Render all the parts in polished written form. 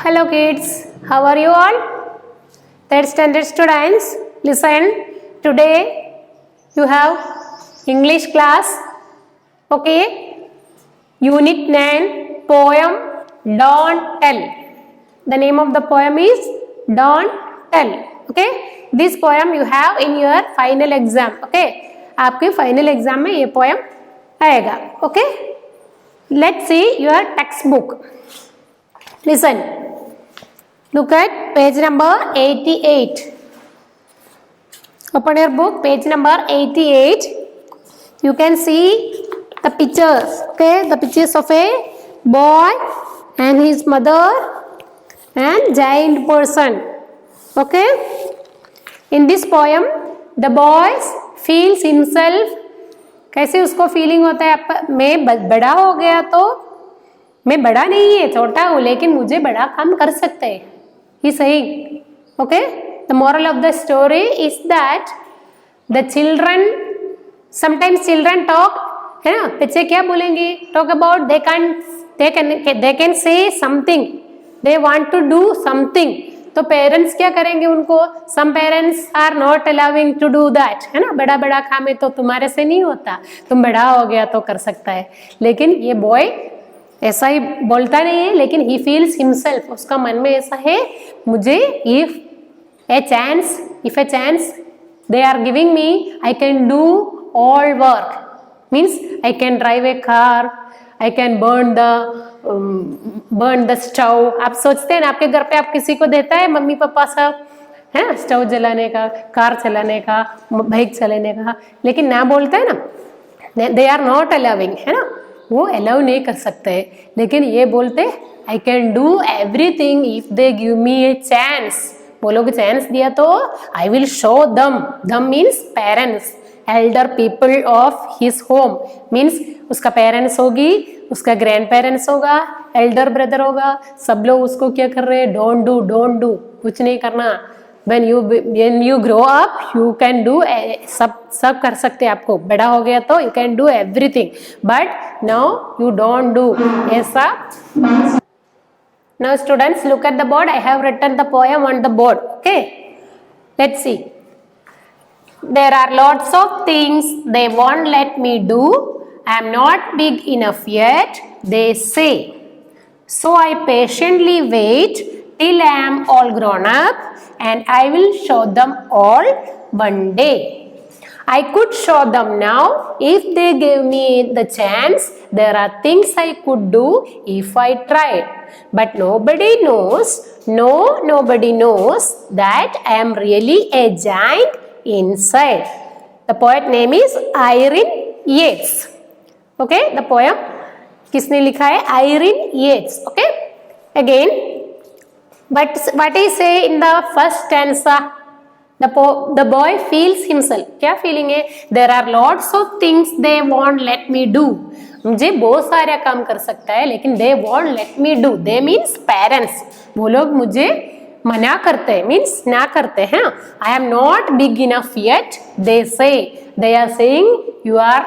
Hello kids, how are you all? Third standard students, listen. Today you have English class. Okay. Unit 9 poem Don't Tell. The name of the poem is Don't Tell. Okay. This poem you have in your final exam. Okay. आपके final exam में ये poem आएगा. Okay. Let's see your textbook. Listen. Look at page number 88. Open your book, page number 88. You can see the pictures. Okay, the pictures of a boy and his mother and giant person. Okay. In this poem, the boy feels himself. कैसे उसको feeling होता है? मैं बड़ा हो गया तो मैं बड़ा नहीं है, छोटा हूँ, लेकिन मुझे बड़ा काम कर सकते हैं. He's saying, okay. The moral of the story is that the children, sometimes children talk, है ना? बच्चे क्या बोलेंगे? Talk about they can say something. They want to do something. तो पेरेंट्स क्या करेंगे उनको? Some parents are not allowing to do that, है ना? बड़ा बड़ा काम है तो तुम्हारे से नहीं होता, तुम बड़ा हो गया तो कर सकता है. लेकिन ये बॉय ऐसा ही बोलता नहीं है, लेकिन he feels himself, उसका मन में ऐसा है, मुझे if a chance they are giving me, I can do all work. Means I can drive a car, I can burn the stove. आप सोचते हैं ना, आपके घर पे आप किसी को देता है मम्मी पापा सब, है ना, स्टोव जलाने का, कार चलाने का, बाइक चलाने का, लेकिन ना बोलते हैं ना, they are not allowing, है ना, वो अलाउ नहीं कर सकते. लेकिन ये बोलते आई can do everything if they give me a chance. वो लोग चांस दिया तो आई विल शो दम means parents, Elder people of his home. Means उसका पेरेंट्स होगी, उसका ग्रैंड पेरेंट्स होगा, एल्डर ब्रदर होगा, सब लोग उसको क्या कर रहे हैं? डोंट डू, कुछ नहीं करना. when you grow up you can do सब कर सकते हैं. आपको बड़ा हो गया तो you can do everything, but now you don't do ऐसा. Now students, look at the board. I have written the poem on the board. Okay, let's see. There are lots of things they won't let me do. I am not big enough yet, they say. So I patiently wait till I am all grown up, and I will show them all one day. I could show them now if they gave me the chance. There are things I could do if I tried, but nobody knows that I am really a giant inside. The poet name is Irene Yates. Okay, the poem किसने लिखा है? Irene Yates. Okay, again. What he say in the first stanza? The boy feels himself. क्या feeling है? There are lots of things they won't let me do. मुझे बहुत सारे काम कर सकता है, लेकिन they won't let me do. They means parents. वो लोग मुझे मना करते हैं, means ना करते हैं. I am not big enough yet, they say. They are saying you are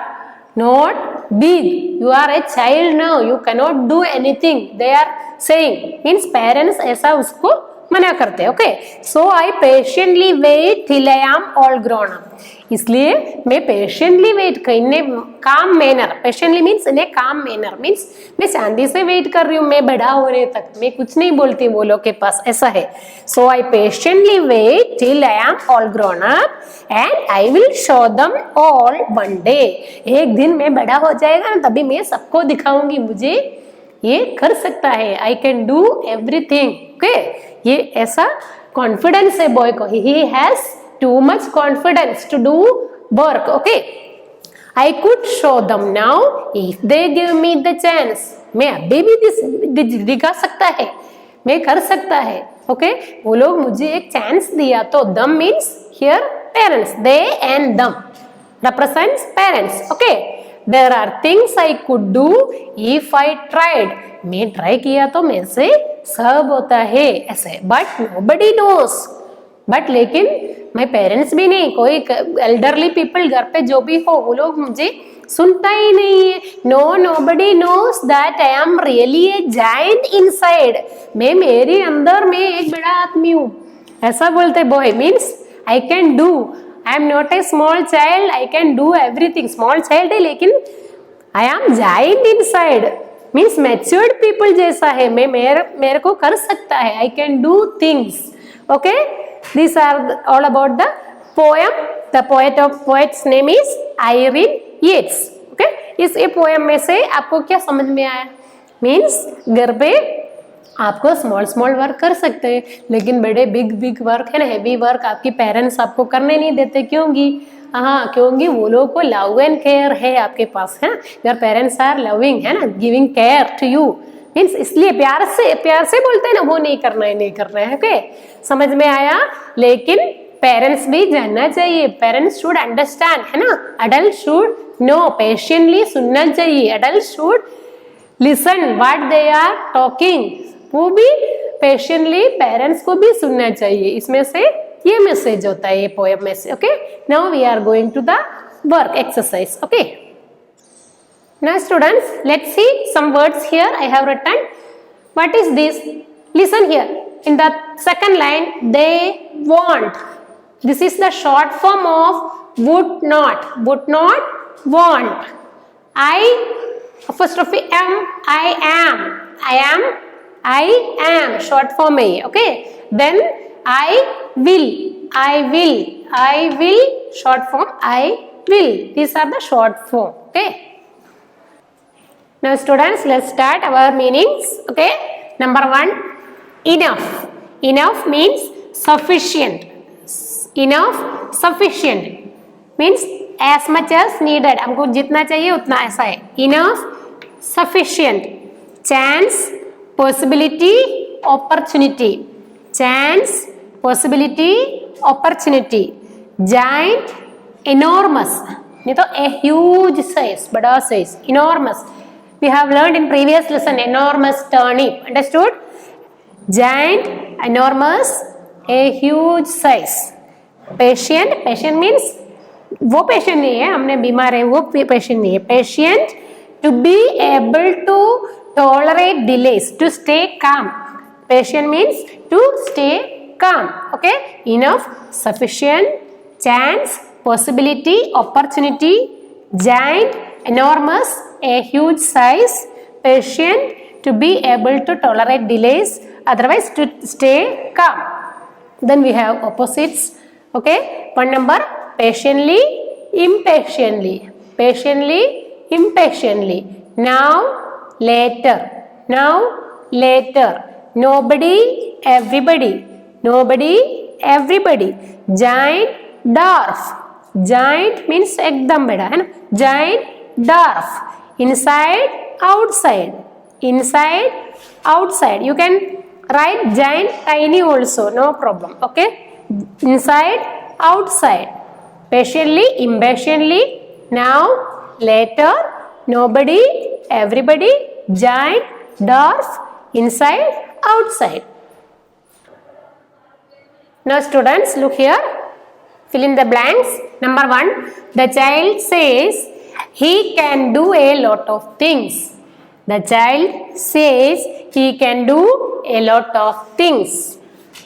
not big, you are a child now, you cannot do anything. They are saying, means parents ऐसा उसको मना करते हैं. Okay, so I patiently wait till I am all grown up. इसलिए मैं patiently wait इन ए काम manner. Patiently means in ए काम manner, means मैं शांति से वेट कर रही हूँ, मैं बड़ा होने तक मैं कुछ नहीं बोलती वो लोग के पास, ऐसा है. So I patiently wait till I am all grown up and I will show them all one day. एक दिन मैं बड़ा हो जाएगा ना, तभी मैं सबको दिखाऊंगी मुझे ये कर सकता है. I can do everything. Okay, ये ऐसा कॉन्फिडेंस है बॉय को. He has too much confidence to do work. Okay, I could show them now if they give me the chance. मैं अभी भी दिखा सकता है, मैं कर सकता है. ओके, वो लोग मुझे एक चांस दिया तो. दम means here parents, they and दम represents parents. Okay, there are things I could do if I tried. मैं ट्राई किया तो मेरे से सब होता है ऐसे. But nobody knows. बट लेकिन मैं पेरेंट्स भी नहीं, कोई एल्डरली पीपल घर पे जो भी हो, वो लोग मुझे सुनता ही नहीं है. No nobody knows that I am really a giant inside, मैं मेरे अंदर में एक बड़ा आदमी हूँ, ऐसा बोलते boy. Means I can do, I am not a small child, I can do everything. Small child है लेकिन I am giant inside, means matured people जैसा है, मैं मेरे को कर सकता है, I can do things. Okay, these are all about the poem. The poet's name is Irene Yates. Okay, इस पोएम में से आपको क्या समझ में आया? मीन्स घर पे आपको स्मॉल वर्क कर सकते हैं, लेकिन बड़े बिग वर्क है ना, हेवी वर्क आपके पेरेंट्स आपको करने नहीं देते। क्योंकि वो लोगों को लव एंड केयर है आपके पास, है ना, योर पेरेंट्स आर लविंग, है ना, giving care to you. Means इसलिए प्यार से बोलते हैं ना, वो नहीं करना है। ओके, समझ में आया? लेकिन पेरेंट्स भी जानना चाहिए, पेरेंट्स शुड अंडरस्टैंड, है ना, अडल्ट शुड नो, पेशेंटली सुनना चाहिए, adult should listen what they are talking, वो भी पेशेंटली पेरेंट्स को भी सुनना चाहिए। इसमें से ये मैसेज होता है ये पोएम में से। Okay, now we are going to the work exercise. Okay, now students, let's see some words here I have written. What is this? Listen here. In the second line, they want. This is the short form of would not. Would not, want. I apostrophe am, I am. Short form है. Okay. Then I will. Short form I will. These are the short form. Okay. Now students, let's start our meanings. Okay, number 1, enough. Enough means sufficient. Sufficient means as much as needed, हमको जितना चाहिए उतना, ऐसा है enough, sufficient. Chance, possibility, opportunity. Chance, possibility, opportunity. Giant, enormous, नहीं तो a huge size, बड़ा size, enormous. We have learned in previous lesson enormous turnip. Understood? Giant, enormous, a huge size. Patient means वो patient नहीं है, हमने बीमार है वो patient नहीं है. Patient, to be able to tolerate delays, to stay calm. Patient means to stay calm. Okay? Enough, sufficient, chance, possibility, opportunity, giant, enormous, a huge size, patient, to be able to tolerate delays, otherwise to stay calm. Then we have opposites. Okay, one number, patiently, impatiently. Patiently, impatiently. Now, later. Nobody, everybody. Giant, dwarf. Giant means एकदम बड़ा, है ना, giant, dwarf. Inside, outside. You can write giant, tiny also, no problem. Okay, inside, outside. Patiently, impatiently. Now, later. Nobody, everybody. Giant, dwarf. Inside, outside. Now students, look here. Fill in the blanks. Number 1, the child says he can do a lot of things. The child says he can do a lot of things.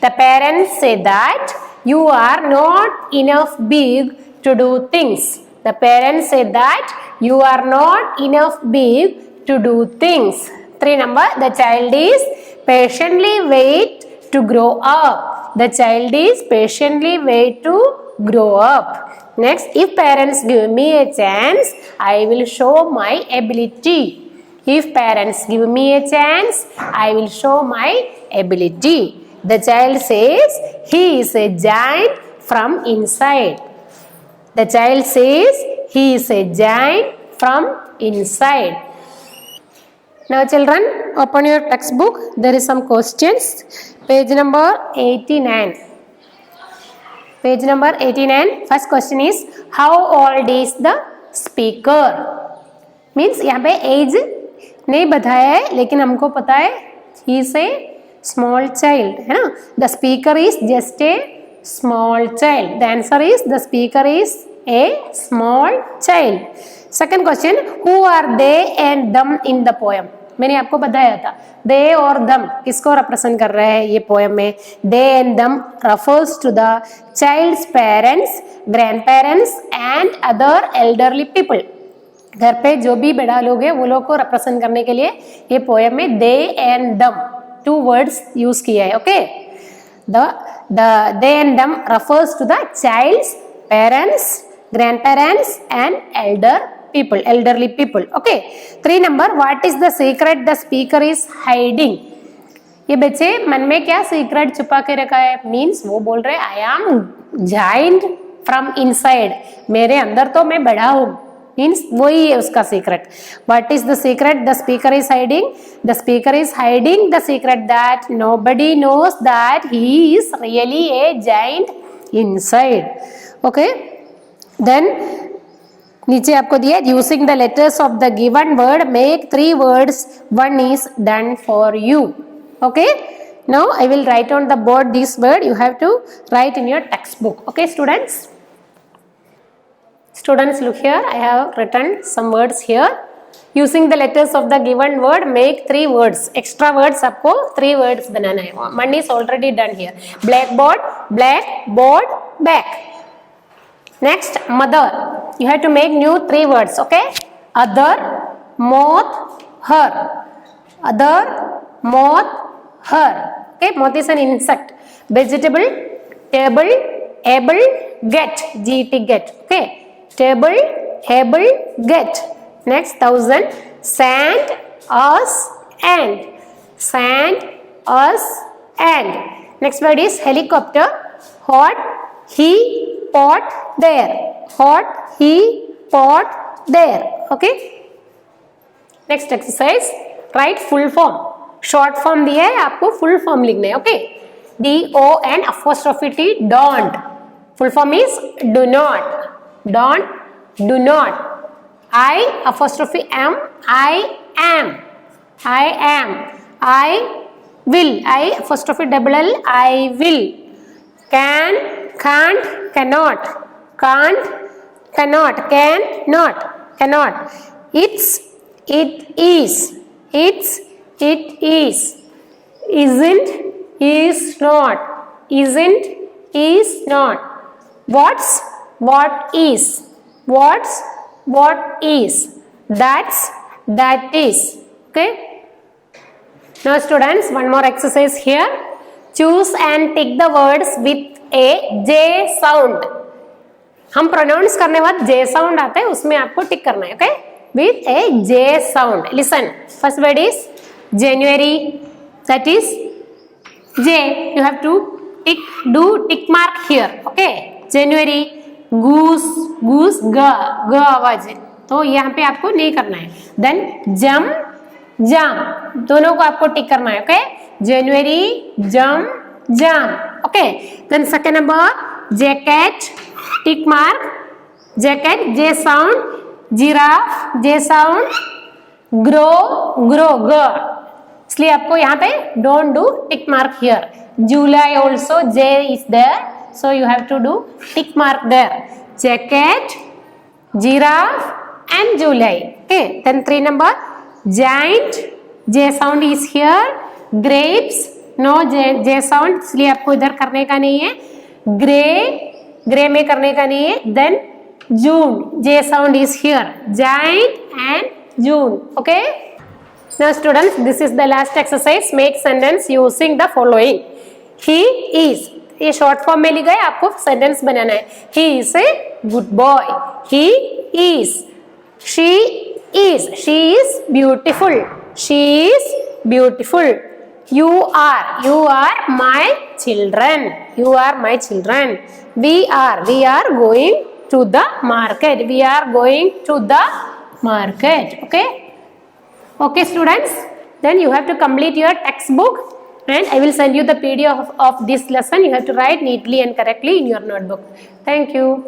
The parents say that you are not enough big to do things. The parents say that you are not enough big to do things. 3 number, the child is patiently wait to grow up. The child is patiently wait to grow up. Next, if parents give me a chance, I will show my ability. If parents give me a chance, I will show my ability. The child says he is a giant from inside. The child says he is a giant from inside. Now children, open your textbook. There is some questions. Page number 89. Page number 89. First question is, how old is the speaker? Means यहाँ पे age नहीं बताया है, लेकिन हमको पता है he is a small child, है ना. The speaker is just a small child. The answer is the speaker is a small child. Second question, who are they and them in the poem? मैंने आपको बताया था they और them किसको represent कर रहे हैं ये poem में. They and them refers to the child's parents, grandparents and other elderly people. घर पे जो भी बड़ा लोग हैं वो लोग को represent करने के लिए ये poem में they and them two words use किया है. Okay, the they and them refers to the child's parents, grandparents and elderly people. Okay, 3 number, what is the secret the speaker is hiding? ये बच्चे मन में क्या secret छुपा के रखा है? मीन्स वो बोल रहे I am giant from inside, मेरे अंदर तो मैं बड़ा हूं, मीन्स वही है उसका secret. What is the secret the speaker is hiding? The speaker is hiding the secret that nobody knows that he is really a giant inside. Okay, then नीचे आपको दिया using the letters of the given word make 3 words, one is done for you. Okay, now I will write on the board this word, you have to write in your textbook. Okay students, look here, I have written some words here. Using the letters of the given word make 3 words. Extra words आपको 3 words बनाना है. One is already done here. Blackboard, blackboard, back. Next, mother, you have to make new 3 words. Okay, other, moth, her. Other, moth, her. Okay, moth is an insect. Vegetable, table, able, get, get. Okay, table, able, get. Next, 1000, sand, us, and. Sand, us, and. Next word is helicopter. Hot, he, pot, there. Hot, he, pot, there. Okay. Next exercise, write full form. Short form दिया है, आपको full form लिखना है. Okay, DON apostrophe T, don't. Full form is do not, don't, do not. I apostrophe M, I am, I am. I will, I apostrophe double L, I will. Can, can't, cannot. Can't, cannot. Can, not, cannot. It's, it is. It's, it is. Isn't, is not. Isn't, is not. What's, what is. What's, what is. That's, that is. Okay. Now students, one more exercise here. Choose and tick the words with a J sound. हम pronounce करने बाद J sound आता है, उसमें आपको टिक करना है. Okay, with a J sound. Listen. First word is January, that is J. You have to do tick mark here. Okay, January. Goose, goose, g आवाज है, तो यहाँ पे आपको नहीं करना है. Then jam, jam, दोनों को आपको टिक करना है. Okay, January, jam, jam. Okay, then second number jacket, tick mark, jacket, J sound. Giraffe, J sound. Grow, grow, g, इसलिए आपको यहाँ पे don't do tick mark here. July also J is there, so you have to do tick mark there. Jacket, giraffe and July. Okay, then 3 number giant, J sound is here. Grapes, no J sound, इसलिए आपको इधर करने का नहीं है. Gray में करने का नहीं है. Then June, J sound is here. Giant and June. Okay. Now students, this is the last exercise. Make sentence using the following. He is, ये short form में लिखा है, आपको sentence बनाना है. He is a good boy. He is. She is beautiful. She is beautiful. You are my children. You are my children. We are going to the market. We are going to the market. Okay. Okay students, then you have to complete your textbook and I will send you the PDF of this lesson. You have to write neatly and correctly in your notebook. Thank you.